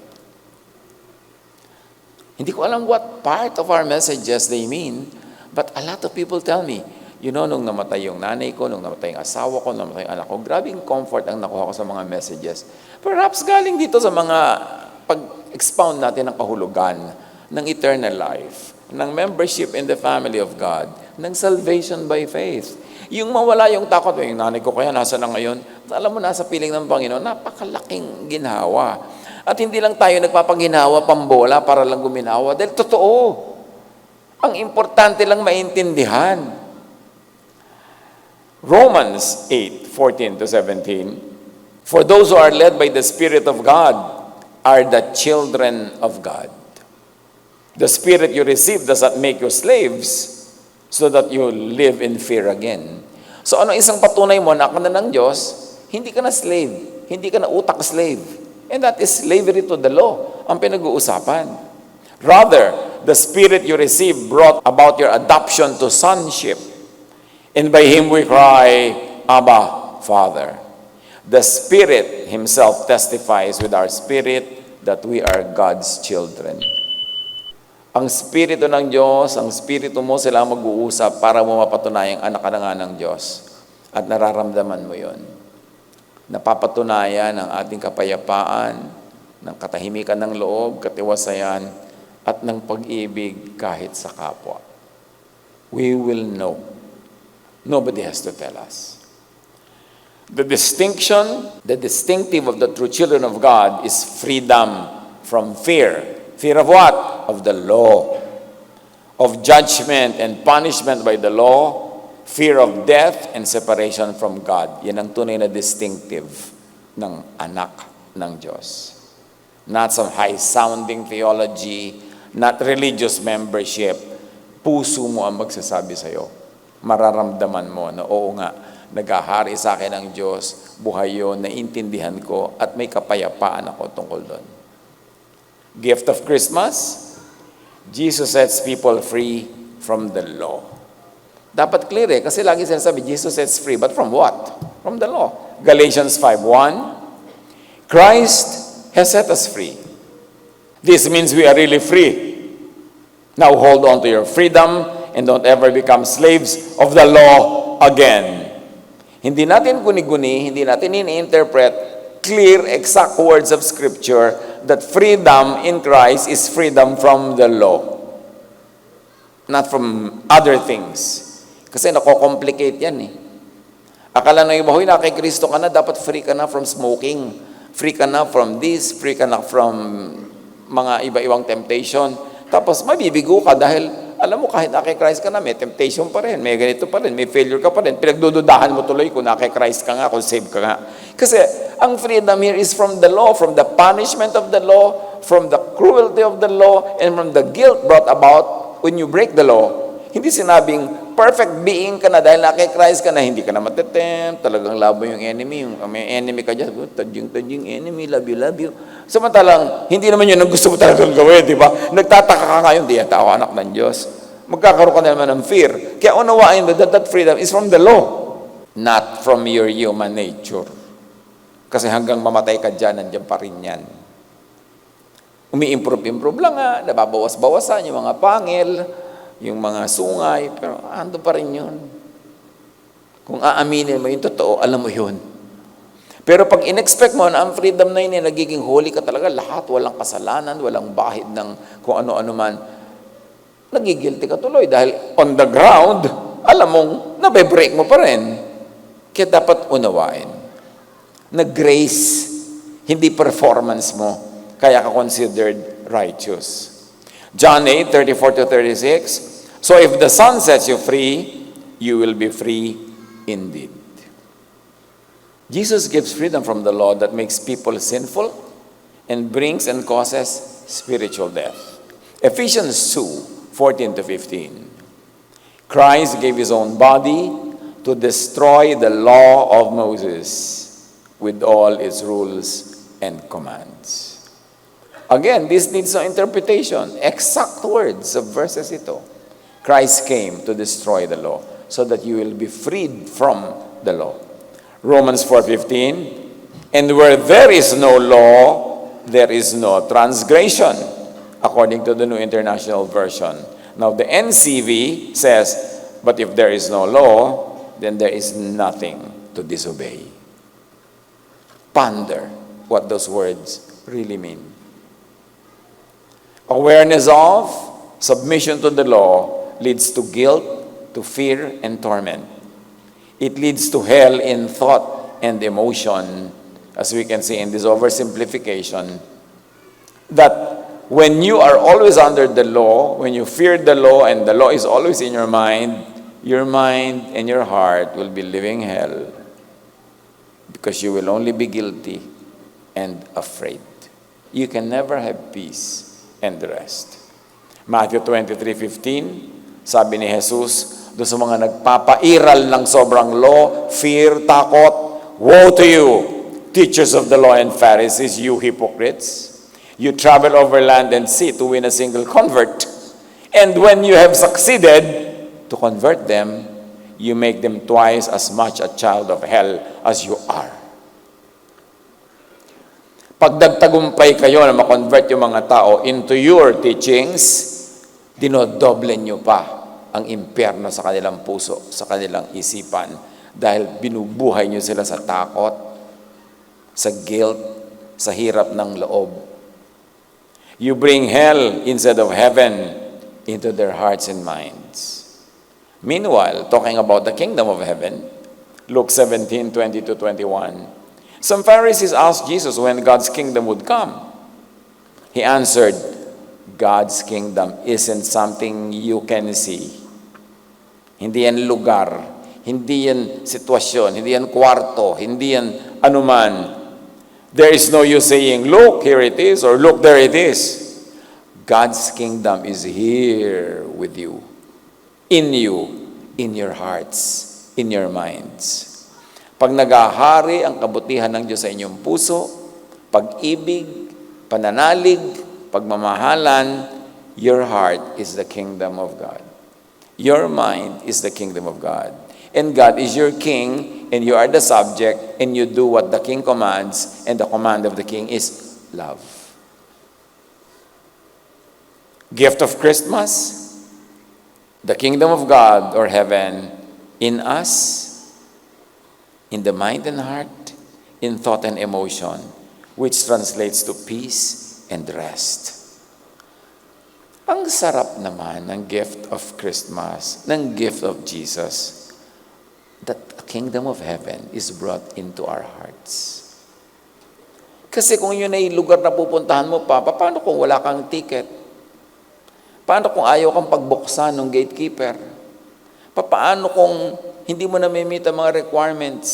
Hindi ko alam what part of our messages they mean, but a lot of people tell me, nung namatay yung nanay ko, nung namatay yung asawa ko, nung namatay yung anak ko, grabing comfort ang nakuha ko sa mga messages. Perhaps galing dito sa mga pag-expound natin ng kahulugan ng eternal life, ng membership in the family of God, ng salvation by faith. Yung mawala yung takot, yung nanay ko kaya nasa na ngayon, alam mo, nasa piling ng Panginoon, napakalaking ginhawa. At hindi lang tayo nagpapaginawa, pambola, para lang guminawa. Dahil totoo. Ang importante lang maintindihan. Romans 8:14 to 17. For those who are led by the Spirit of God are the children of God. The Spirit you receive does not make you slaves so that you live in fear again. So ano isang patunay mo na ka na ng Diyos, hindi ka na slave, hindi ka na utak slave. And that is slavery to the law, ang pinag-uusapan. Rather, the Spirit you receive brought about your adoption to sonship. And by Him we cry, Abba, Father. The Spirit Himself testifies with our spirit that we are God's children. Ang Spirito ng Diyos, ang Spirito mo sila mag-uusap para mo mapatunayang anak ka na nga ng Diyos. At nararamdaman mo yon. Napapatunayan ang ating kapayapaan, ng katahimikan ng loob, katiwasayan, at ng pag-ibig kahit sa kapwa. We will know. Nobody has to tell us. The distinctive of the true children of God is freedom from fear. Fear of what? Of the law. Of judgment and punishment by the law. Fear of death and separation from God. Yan ang tunay na distinctive ng anak ng Diyos. Not some high-sounding theology, not religious membership. Puso mo ang magsasabi sa'yo. Mararamdaman mo na oo nga, naghahari sa akin ang Diyos, buhay yun, naintindihan ko, at may kapayapaan ako tungkol doon. Gift of Christmas, Jesus sets people free from the law. Dapat clear kasi lagi sinasabi, Jesus sets free, but from what? From the law. Galatians 5:1, Christ has set us free. This means we are really free. Now hold on to your freedom and don't ever become slaves of the law again. Hindi natin guni-guni, hindi natin ini-interpret clear, exact words of Scripture that freedom in Christ is freedom from the law. Not from other things. Kasi nako-complicate yan eh. Akala na iba, huy, na kay Kristo ka na, dapat free ka na from smoking. Free ka na from this, free ka na from mga iba-ibang temptation. Tapos mabibigo ka dahil alam mo, kahit na kay Christ ka na, may temptation pa rin, may ganito pa rin, may failure ka pa rin. Pinagdududahan mo tuloy kung na kay Christ ka nga, kung saved ka nga. Kasi ang freedom here is from the law, from the punishment of the law, from the cruelty of the law, and from the guilt brought about when you break the law. Hindi sinabing perfect being ka na dahil na kay Christ ka na, hindi ka na matetempt, talagang labo yung enemy, yung may enemy ka dyan, tadying enemy, love you. Samantalang, hindi naman yun ang gusto mo talagang gawin, di ba? Nagtataka ka ngayon, di yata ako anak ng Diyos. Magkakaroon ka na naman ng fear. Kaya unawain mo that freedom is from the law, not from your human nature. Kasi hanggang mamatay ka dyan, nandiyan pa rin yan. Umi-improve lang nga, nababawas-bawasan yung mga pangil, yung mga sungay, pero ando pa rin yun. Kung aaminin mo yung totoo, alam mo yun. Pero pag in-expect mo na ang freedom na yun, nagiging holy ka talaga, lahat, walang kasalanan, walang bahid ng kung ano-ano man, nagigilty ka tuloy. Dahil on the ground, alam mong, nabe-break mo pa rin. Kaya dapat unawain. Na grace, hindi performance mo, kaya ka considered righteous. John 8:34-36, so if the Son sets you free, you will be free indeed. Jesus gives freedom from the law that makes people sinful and brings and causes spiritual death. Ephesians 2:14-15. Christ gave His own body to destroy the law of Moses with all its rules and commands. Again, this needs no interpretation. Exact words of verses ito. Christ came to destroy the law so that you will be freed from the law. Romans 4:15, and where there is no law, there is no transgression, according to the New International Version. Now, the NCV says, but if there is no law, then there is nothing to disobey. Ponder what those words really mean. Awareness of, submission to the law leads to guilt, to fear, and torment. It leads to hell in thought and emotion, as we can see in this oversimplification, that when you are always under the law, when you fear the law and the law is always in your mind and your heart will be living hell because you will only be guilty and afraid. You can never have peace and rest. Matthew 23:15, sabi ni Jesus, doon sa mga nagpapairal ng sobrang law, fear, takot, woe to you, teachers of the law and Pharisees, you hypocrites! You travel over land and sea to win a single convert. And when you have succeeded to convert them, you make them twice as much a child of hell as you are. Pag nagtagumpay kayo na makonvert yung mga tao into your teachings, dinodoble nyo pa ang impyerno sa kanilang puso, sa kanilang isipan, dahil binubuhay nyo sila sa takot, sa guilt, sa hirap ng loob. You bring hell instead of heaven into their hearts and minds. Meanwhile, talking about the kingdom of heaven, Luke 17:20-21, some Pharisees asked Jesus when God's kingdom would come. He answered, God's kingdom isn't something you can see. Hindi yan lugar, hindi yan sitwasyon, hindi yan kwarto, hindi yan anuman. There is no use saying, look, here it is, or look, there it is. God's kingdom is here with you, in your hearts, in your minds. Pag nagahari ang kabutihan ng Diyos sa inyong puso, pag-ibig, pananalig, pagmamahalan, your heart is the kingdom of God. Your mind is the kingdom of God. And God is your king, and you are the subject, and you do what the king commands, and the command of the king is love. Gift of Christmas, the kingdom of God or heaven in us, in the mind and heart, in thought and emotion, which translates to peace and rest. Ang sarap naman ng gift of Christmas, ng gift of Jesus, that the kingdom of heaven is brought into our hearts. Kasi kung yun ay lugar na pupuntahan mo pa, paano kung wala kang ticket? Paano kung ayaw kang pagbuksan ng gatekeeper? Paano kung hindi mo na may-meet ang mga requirements?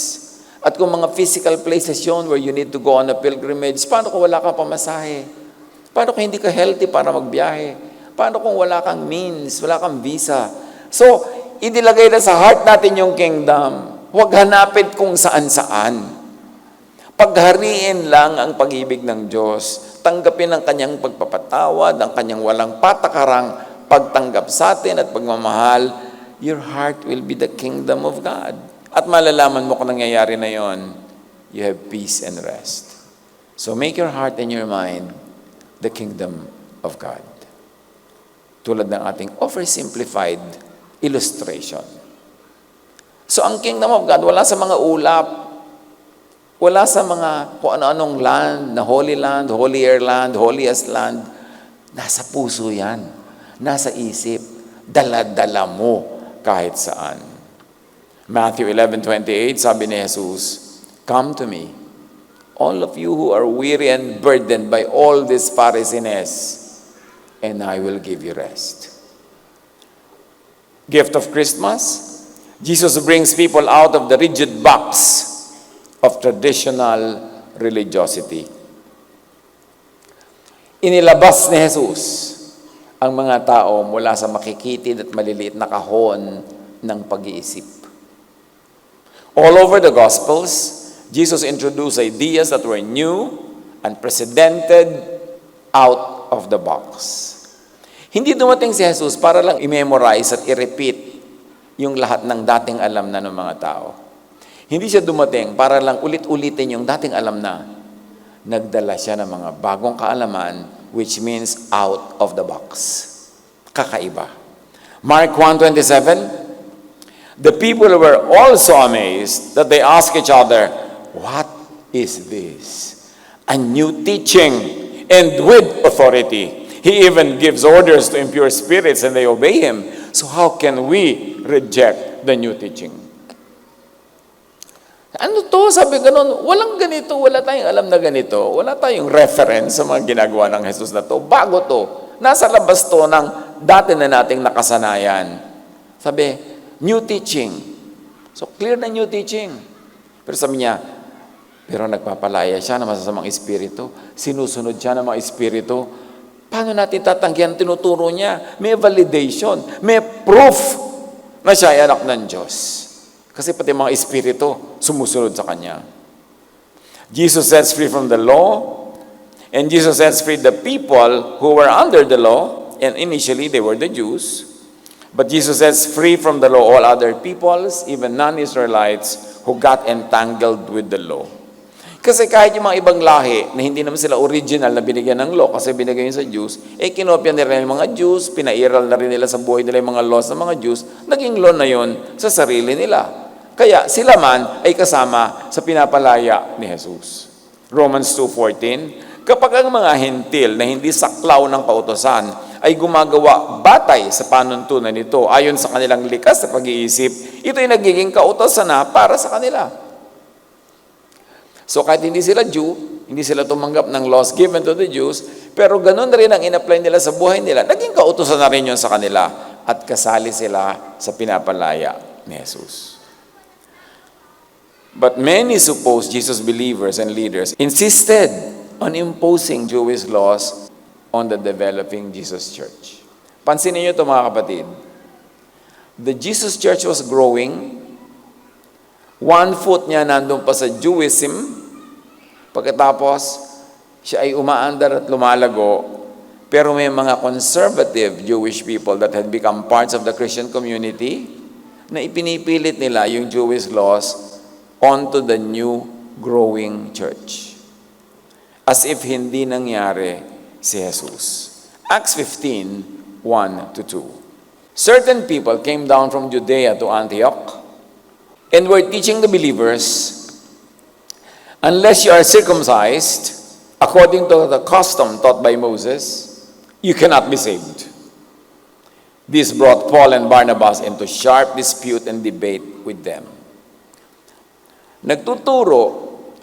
At kung mga physical places yun where you need to go on a pilgrimage, paano kung wala kang pamasahe? Paano kung hindi ka healthy para magbiyahe? Paano kung wala kang means, wala kang visa? So, inilagay na sa heart natin yung kingdom. Huwag hanapin kung saan-saan. Paghariin lang ang pag-ibig ng Diyos. Tanggapin ang kanyang pagpapatawad, ang kanyang walang patakarang pagtanggap sa atin at pagmamahal. Your heart will be the kingdom of God. At malalaman mo kung nangyayari na yon, you have peace and rest. So make your heart and your mind the kingdom of God. Tulad ng ating oversimplified illustration. So ang kingdom of God, wala sa mga ulap, wala sa mga kung ano-anong land, na holy land, holier land, holiest land. Nasa puso yan. Nasa isip. Dala-dala mo kahit saan. Matthew 11:28, sabi ni Jesus, come to me, all of you who are weary and burdened by all this Pharisees, and I will give you rest. Gift of Christmas, Jesus brings people out of the rigid box of traditional religiosity. Inilabas ni Jesus ang mga tao mula sa makikitid at maliliit na kahon ng pag-iisip. All over the Gospels, Jesus introduced ideas that were new, unprecedented, out of the box. Hindi dumating si Jesus para lang i-memorize at i-repeat yung lahat ng dating alam na ng mga tao. Hindi siya dumating para lang ulit-ulitin yung dating alam na. Nagdala siya ng mga bagong kaalaman, which means out of the box. Kakaiba. Mark 1:27, the people were also amazed that they asked each other, what is this? A new teaching and with authority. He even gives orders to impure spirits and they obey him. So how can we reject the new teaching? Ano to? Sabi ganun, walang ganito, wala tayong alam na ganito, wala tayong reference sa mga ginagawa ng Jesus na to. Bago to, nasa labas to ng dati na nating nakasanayan. Sabi, new teaching. So clear na new teaching. Pero sabi niya, pero nagpapalaya siya ng masasamang espiritu, sinusunod siya ng mga espiritu. Paano natin tatanggihan tinuturo niya? May validation, may proof na siya ay anak ng Diyos. Kasi pati mga espiritu sumusunod sa Kanya. Jesus sets free from the law, and Jesus sets free the people who were under the law, and initially they were the Jews. But Jesus sets free from the law all other peoples, even non-Israelites who got entangled with the law. Kasi kahit yung mga ibang lahi na hindi naman sila original na binigyan ng law kasi binigay yun sa Jews, kinopya nila yung mga Jews, pinairal na rin nila sa buhay nila yung mga laws ng mga Jews, naging law na yun sa sarili nila. Kaya sila man ay kasama sa pinapalaya ni Jesus. Romans 2:14, kapag ang mga hentil na hindi saklaw ng pautosan ay gumagawa batay sa panuntunan nito ayon sa kanilang likas na pag-iisip, ito ay nagiging kautosan na para sa kanila. So kahit hindi sila Jew, hindi sila tumanggap ng laws given to the Jews, pero ganun na rin ang in-apply nila sa buhay nila, naging kautosan na rin yun sa kanila at kasali sila sa pinapalaya ni Jesus. But many supposed Jesus believers and leaders insisted on imposing Jewish laws on the developing Jesus Church. Pansinin niyo ito mga kapatid. The Jesus Church was growing. One foot niya nandun pa sa Jewism. Pagkatapos, siya ay umaandar at lumalago. Pero may mga conservative Jewish people that had become parts of the Christian community na ipinipilit nila yung Jewish laws onto the new growing church. As if hindi nangyari si Jesus. Acts 15, 1-2. Certain people came down from Judea to Antioch and were teaching the believers, unless you are circumcised according to the custom taught by Moses, you cannot be saved. This brought Paul and Barnabas into sharp dispute and debate with them. Nagtuturo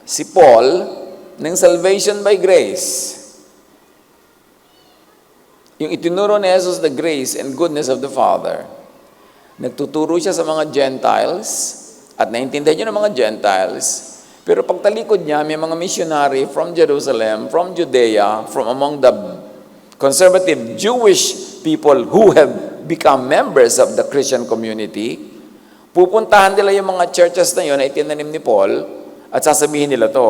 si Paul ng salvation by grace. Yung itinuro ni Jesus, the grace and goodness of the Father. Nagtuturo siya sa mga Gentiles at naintindihan niyo ng mga Gentiles. Pero pagtalikod niya, may mga missionary from Jerusalem, from Judea, from among the conservative Jewish people who have become members of the Christian community. Pupuntahan nila yung mga churches na yun na itinanim ni Paul at sasabihin nila to,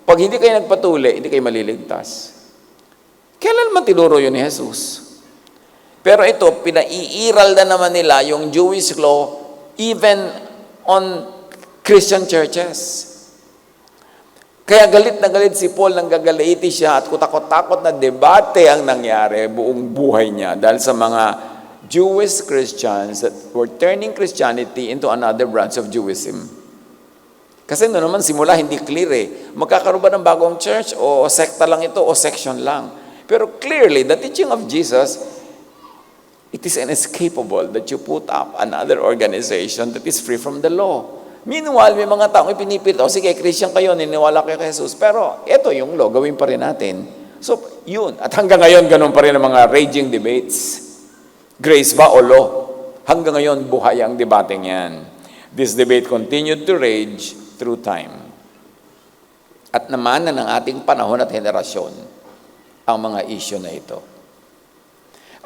pag hindi kayo nagpatuloy, hindi kayo maliligtas. Kailan man tinuro yun ni Jesus? Pero ito, pinaiiral na naman nila yung Jewish law even on Christian churches. Kaya galit na galit si Paul, nang gagalaiti siya at kutakot-takot na debate ang nangyari buong buhay niya dahil sa mga Jewish Christians that were turning Christianity into another branch of Jewism. Kasi no naman simula hindi clear magkakaroon ba ng bagong church o sekta lang ito o section lang. Pero clearly, the teaching of Jesus, it is inescapable that you put up another organization that is free from the law. Meanwhile, may mga taong ipinipilit, sige, Christian kayo, niniwala kayo kay Jesus. Pero ito yung law, gawin pa rin natin. So, yun. At hanggang ngayon, ganun pa rin ang mga raging debates. Grace ba o law? Hanggang ngayon, buhay ang debating yan. This debate continued to rage through time. At naman na ng ating panahon at henerasyon ang mga issue na ito.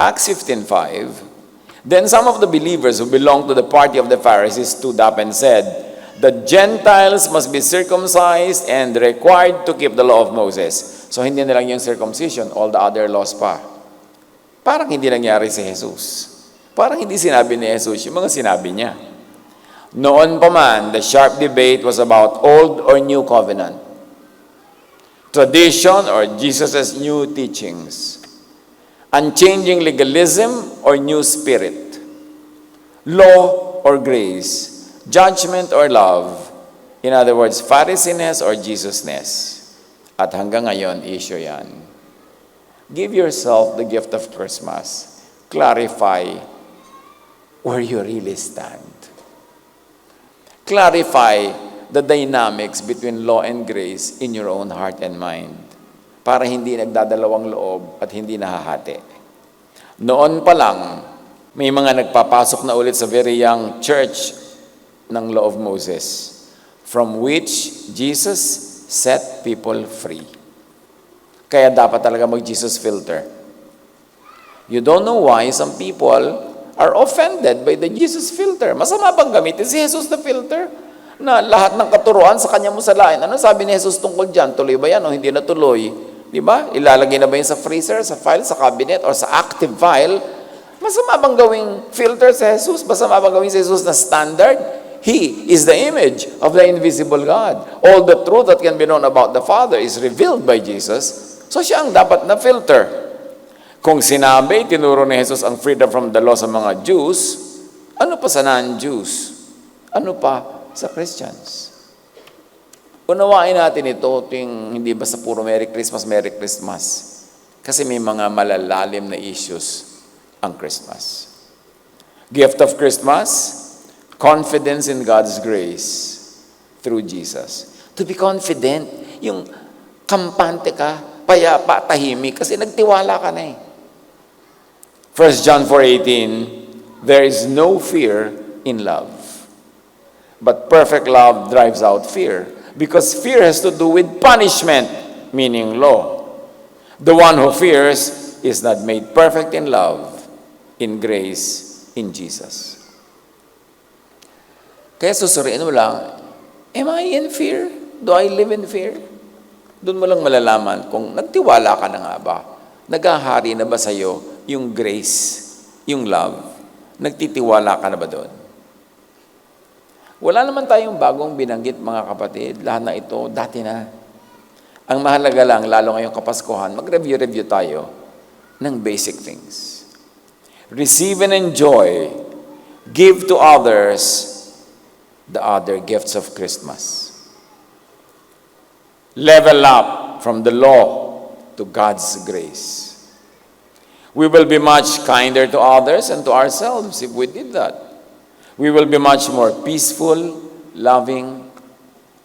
Acts 15:5, then some of the believers who belonged to the party of the Pharisees stood up and said, the Gentiles must be circumcised and required to keep the law of Moses. So hindi na lang yung circumcision, all the other laws pa. Parang hindi nangyari si Jesus. Parang hindi sinabi ni Jesus yung mga sinabi niya. Noon pa man, the sharp debate was about old or new covenant. Tradition or Jesus' new teachings. Unchanging legalism or new spirit. Law or grace. Judgment or love. In other words, Pharisees or Jesus-ness. At hanggang ngayon, issue yan. Give yourself the gift of Christmas. Clarify where you really stand. Clarify the dynamics between law and grace in your own heart and mind para hindi nagdadalawang loob at hindi nahahati. Noon pa lang, may mga nagpapasok na ulit sa very young church ng Law of Moses, from which Jesus set people free. Kaya dapat talaga mag-Jesus filter. You don't know why some people are offended by the Jesus filter. Masama bang gamitin si Jesus na filter? Na lahat ng katuruan sa kanya mo salain. Ano sabi ni Jesus tungkol dyan? Tuloy ba yan o hindi na tuloy? Di ba? Ilalagay na ba yun sa freezer, sa file, sa cabinet, or sa active file? Masama bang gawing filter si Jesus? Masama bang gawing si Jesus na standard? He is the image of the invisible God. All the truth that can be known about the Father is revealed by Jesus. So siya ang dapat na filter. Kung sinabi, tinuro ni Jesus ang freedom from the law sa mga Jews, ano pa sa non-Jews? Ano pa sa Christians? Unawain natin ito, hindi basta puro Merry Christmas, Merry Christmas. Kasi may mga malalalim na issues ang Christmas. Gift of Christmas, confidence in God's grace through Jesus. To be confident, yung kampante ka, payapa, tahimik, kasi nagtiwala ka na eh. 1 John 4:18, there is no fear in love. But perfect love drives out fear. Because fear has to do with punishment, meaning law. The one who fears is not made perfect in love, in grace, in Jesus. Kaya susuriin mo lang, am I in fear? Do I live in fear? Doon mo lang malalaman kung nagtiwala ka na nga ba? Naghahari na ba sa'yo yung grace, yung love? Nagtitiwala ka na ba doon? Wala naman tayong bagong binanggit, mga kapatid. Lahat na ito, dati na. Ang mahalaga lang, lalo ngayong Kapaskuhan, mag-review tayo ng basic things. Receive and enjoy. Give to others the other gifts of Christmas. Level up from the law to God's grace. We will be much kinder to others and to ourselves if we did that. We will be much more peaceful, loving,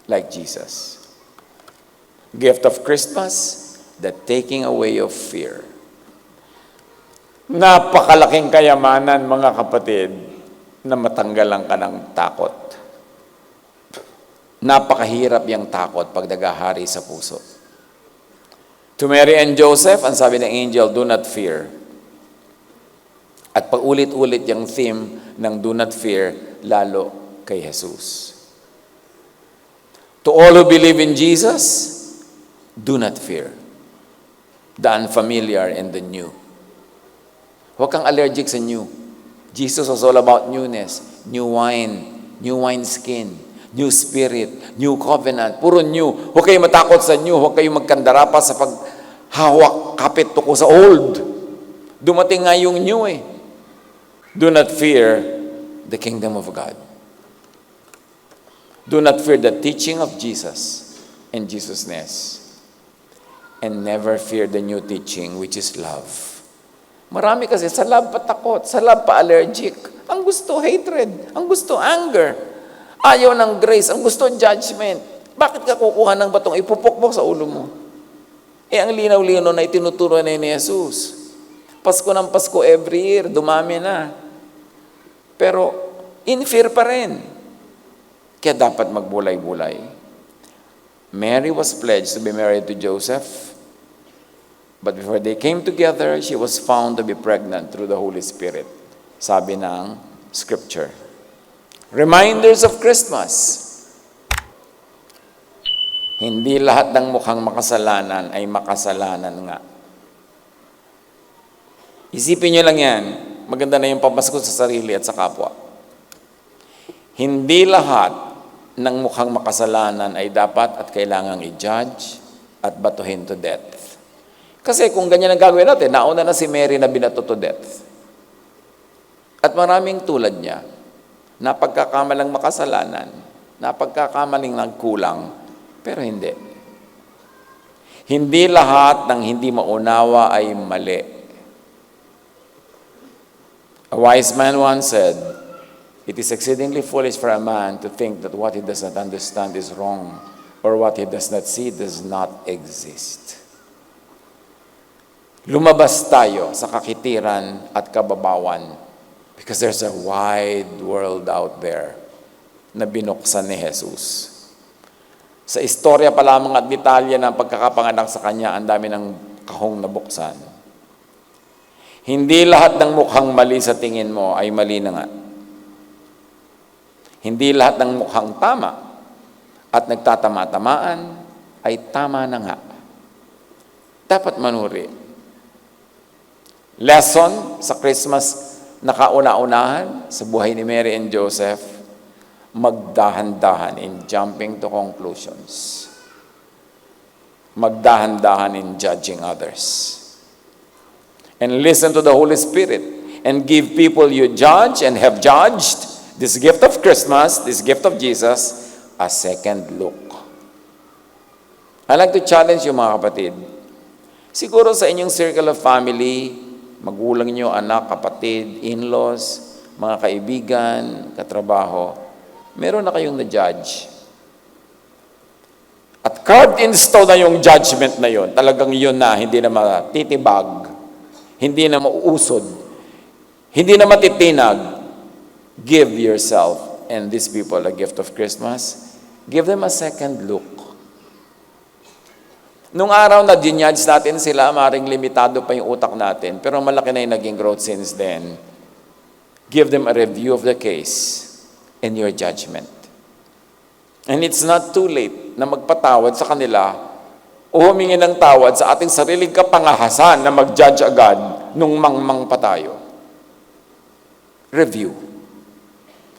like Jesus. Gift of Christmas, the taking away of fear. Napakalaking kayamanan, mga kapatid, na matanggalan ka ng takot. Napakahirap yung takot pag nagahari sa puso. To Mary and Joseph, ang sabi ng angel, do not fear. At paulit-ulit yung theme ng do not fear, lalo kay Jesus. To all who believe in Jesus, do not fear the unfamiliar and the new. Huwag kang allergic sa new. Jesus was all about newness. New wine skin, new spirit, new covenant, puro new. Huwag kayong matakot sa new, huwag kayong magkandara pa sa paghawak kapit tuko sa old. Dumating nga yung new eh. Do not fear the kingdom of God. Do not fear the teaching of Jesus and Jesusness. And never fear the new teaching, which is love. Marami kasi sa love pa takot, sa love pa allergic. Ang gusto hatred, ang gusto anger. Ayaw ng grace, ang gusto judgment. Bakit ka kukuha ng batong ipupukpok sa ulo mo? Eh ang linaw-linaw na itinuturo na ni Jesus. Pasko ng Pasko every year, dumami na. Pero in fear pa rin. Kaya dapat magbulay-bulay. Mary was pledged to be married to Joseph. But before they came together, she was found to be pregnant through the Holy Spirit. Sabi ng Scripture. Reminders of Christmas. Hindi lahat ng mukhang makasalanan ay makasalanan nga. Isipin nyo lang yan. Maganda na yung pamasko sa sarili at sa kapwa. Hindi lahat ng mukhang makasalanan ay dapat at kailangang i-judge at batuhin to death. Kasi kung ganyan ang gagawin natin, nauna na si Mary na binato to death. At maraming tulad niya, napagkakamalang makasalanan, napagkakamaling nagkulang, pero hindi. Hindi lahat ng hindi maunawa ay mali. A wise man once said, It is exceedingly foolish for a man to think that what he does not understand is wrong, or what he does not see does not exist. Lumabas tayo sa kakitiran at kababawan because there's a wide world out there na binuksan ni Jesus. Sa istorya pa lamang at detalye ng pagkakapanganak sa Kanya, ang dami ng kahong nabuksan. Hindi lahat ng mukhang mali sa tingin mo ay mali na nga. Hindi lahat ng mukhang tama at nagtatama-tamaan ay tama na nga. Dapat manuri. Lesson sa Christmas na kauna-unahan sa buhay ni Mary and Joseph, magdahan-dahan in jumping to conclusions. Magdahan-dahan in judging others. And listen to the Holy Spirit and give people you judge and have judged this gift of Christmas, this gift of Jesus, a second look. I'd like to challenge you, mga kapatid. Siguro sa inyong circle of family, magulang nyo, anak, kapatid, in-laws, mga kaibigan, katrabaho, meron na kayong na-judge. At carved in stone na yung judgment na yon. Talagang yun na, hindi na matitibag, hindi na mauusod, hindi na matitinag. Give yourself and these people a gift of Christmas. Give them a second look. Nung araw na dinjudge natin sila, maring limitado pa yung utak natin, pero malaki na yung naging growth since then. Give them a review of the case and your judgment. And it's not too late na magpatawad sa kanila o humingi ng tawad sa ating sariling kapangahasan na mag-judge agad nung mangmang pa tayo. Review.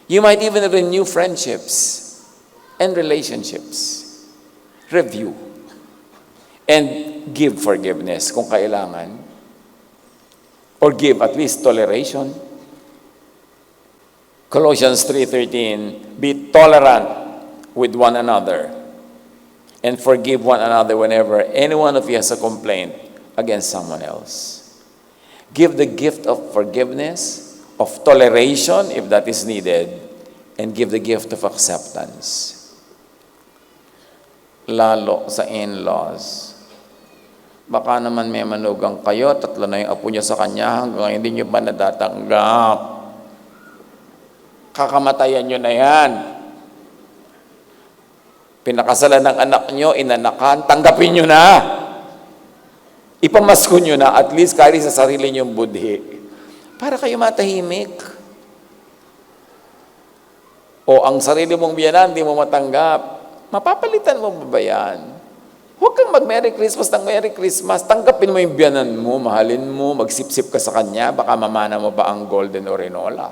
You might even renew friendships and relationships. Review. And give forgiveness kung kailangan. Or give at least toleration. Colossians 3:13, be tolerant with one another and forgive one another whenever any one of you has a complaint against someone else. Give the gift of forgiveness, of toleration if that is needed, and give the gift of acceptance. Lalo sa in-laws. Baka naman may manugang kayo, 3 na yung apo niya sa kanya, hanggang hindi niyo pa nadatanggap. Kakamatayan niyo na yan. Pinakasalan ng anak niyo, inanakan, tanggapin niyo na. Ipamasko niyo na, at least kahit sa sarili niyong budhi. Para kayo matahimik. O ang sarili mong biyanan, hindi mo matanggap. Mapapalitan mo ba yan? Huwag kang mag-Merry Christmas ng Merry Christmas. Tanggapin mo yung biyanan mo, mahalin mo, magsipsip ka sa kanya, baka mamana mo ba ang golden orinola.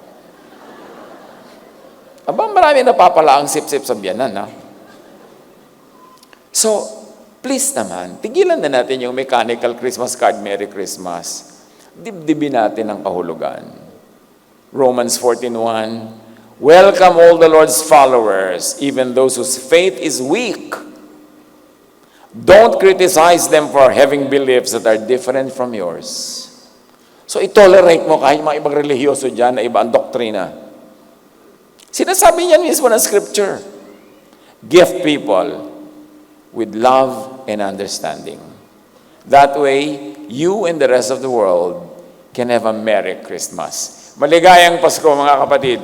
Aba, marami napapala ang sipsip sa biyanan, ha? So, please naman, tigilan na natin yung mechanical Christmas card, Merry Christmas. Dibdibin natin ang kahulugan. Romans 14:1, welcome all the Lord's followers, even those whose faith is weak. Don't criticize them for having beliefs that are different from yours. So, itolerate mo kahit mga ibang relihiyoso dyan na iba ang doktrina. Sinasabi niyan mismo ng Scripture. Give people with love and understanding. That way, you and the rest of the world can have a Merry Christmas. Maligayang Pasko, mga kapatid.